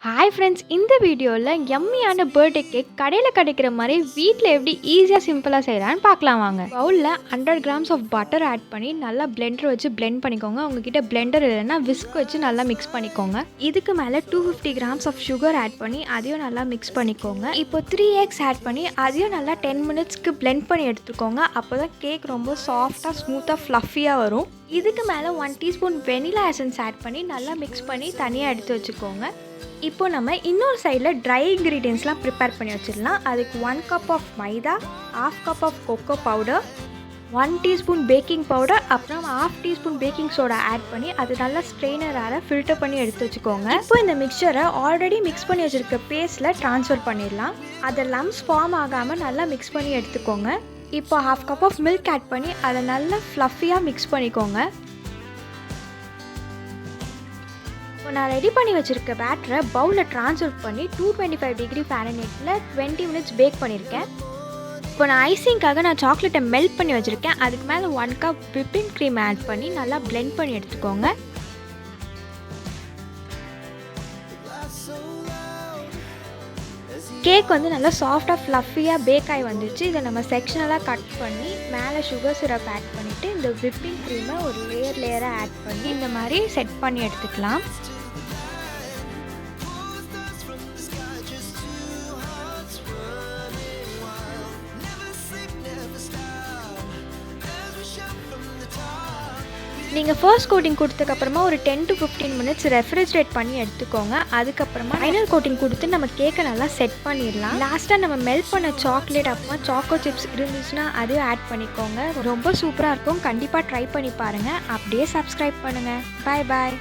Hi friends, இந்த வீடியோவில் யம்மியான birthday cake கடையில் கிடைக்கிற மாதிரி வீட்டில் எப்படி ஈஸியாக சிம்பிளாக செய்யலான்னு பார்க்கலாம் வாங்க. பவுலில் 100 கிராம்ஸ் ஆஃப் பட்டர் ஆட் பண்ணி நல்லா பிளெண்டர் வச்சு பிளெண்ட் பண்ணிக்கோங்க. உங்ககிட்ட பிளெண்டர் இல்லைன்னா விஸ்க் வச்சு நல்லா மிக்ஸ் பண்ணிக்கோங்க. இதுக்கு மேலே 250 கிராம்ஸ் ஆஃப் சுகர் ஆட் பண்ணி அதையும் நல்லா மிக்ஸ் பண்ணிக்கோங்க. இப்போ 3 எக்ஸ் ஆட் பண்ணி அதையும் நல்லா 10 மினிட்ஸ்க்கு பிளெண்ட் பண்ணி எடுத்துக்கோங்க. அப்போ தான் கேக் ரொம்ப சாஃப்டாக ஸ்மூத்தாக ஃப்ளஃபியாக வரும். இதுக்கு மேலே 1 டீஸ்பூன் வெனிலா எசன்ஸ் ஆட் பண்ணி நல்லா மிக்ஸ் பண்ணி தனியாக எடுத்து வச்சுக்கோங்க. இப்போ நம்ம இன்னொரு சைடில் ட்ரை இன்க்ரீடியன்ஸ்லாம் ப்ரிப்பேர் பண்ணி வச்சிடலாம். அதுக்கு 1 cup of maida, 1/2 cup of cocoa powder, 1 teaspoon baking powder, அப்புறம் 1/2 டீஸ்பூன் பேக்கிங் சோடா ஆட் பண்ணி அது நல்லா ஸ்ட்ரெயினரால் ஃபில்டர் பண்ணி எடுத்து வச்சுக்கோங்க. இப்போ இந்த மிக்சரை ஆல்ரெடி மிக்ஸ் பண்ணி வச்சுருக்க பேஸ்ட்டில் ட்ரான்ஸ்ஃபர் பண்ணிடலாம். அதை லம்ஸ் ஃபார்ம் ஆகாமல் நல்லா மிக்ஸ் பண்ணி எடுத்துக்கோங்க. இப்போ 1/2 கப் ஆஃப் மில்க் ஆட் பண்ணி அதை நல்லா ஃப்ளஃபியாக மிக்ஸ் பண்ணிக்கோங்க. இப்போ நான் ரெடி பண்ணி வச்சுருக்க பேட்டரை பவுலில் ட்ரான்ஸ்ஃபர் பண்ணி 225 டிகிரி ஃபாரன்ஹீட்டில் 20 மினிட்ஸ் பேக் பண்ணியிருக்கேன். இப்போ நான் ஐசிங்காக சாக்லேட்டை மெல்ட் பண்ணி வச்சுருக்கேன். அதுக்கு மேலே 1 கப் விப்பிங் க்ரீம் ஆட் பண்ணி நல்லா பிளெண்ட் பண்ணி எடுத்துக்கோங்க. கேக் நல்லா சாஃப்டாக ஃப்ளஃபியாக பேக் ஆகி வந்துடுச்சு. இதை நம்ம செக்ஷனலாக கட் பண்ணி மேலே சுகர் சிரப் ஆட் பண்ணிவிட்டு இந்த விப்பிங் க்ரீமை ஒரு லேயராக ஆட் பண்ணி இந்த மாதிரி செட் பண்ணி எடுத்துக்கலாம். நீங்கள் ஃபர்ஸ்ட் கோட்டிங் கொடுத்ததுக்கப்புறமா ஒரு 10 to 15 மினிட்ஸ் ரெஃப்ரிஜரேட் பண்ணி எடுத்துக்கோங்க. அதுக்கப்புறமா ஃபைனல் கோட்டிங் கொடுத்து நம்ம கேக்கை நல்லா செட் பண்ணிடலாம். லாஸ்ட்டாக நம்ம மெல்ட் பண்ண சாக்லேட் அப்புறமா சாக்கோ சிப்ஸ் இருந்துச்சுன்னா அதையும் ஆட் பண்ணிக்கோங்க. ரொம்ப சூப்பராக இருக்கும். கண்டிப்பாக ட்ரை பண்ணி பாருங்கள். அப்படியே சப்ஸ்கிரைப் பண்ணுங்கள். பாய் பாய்.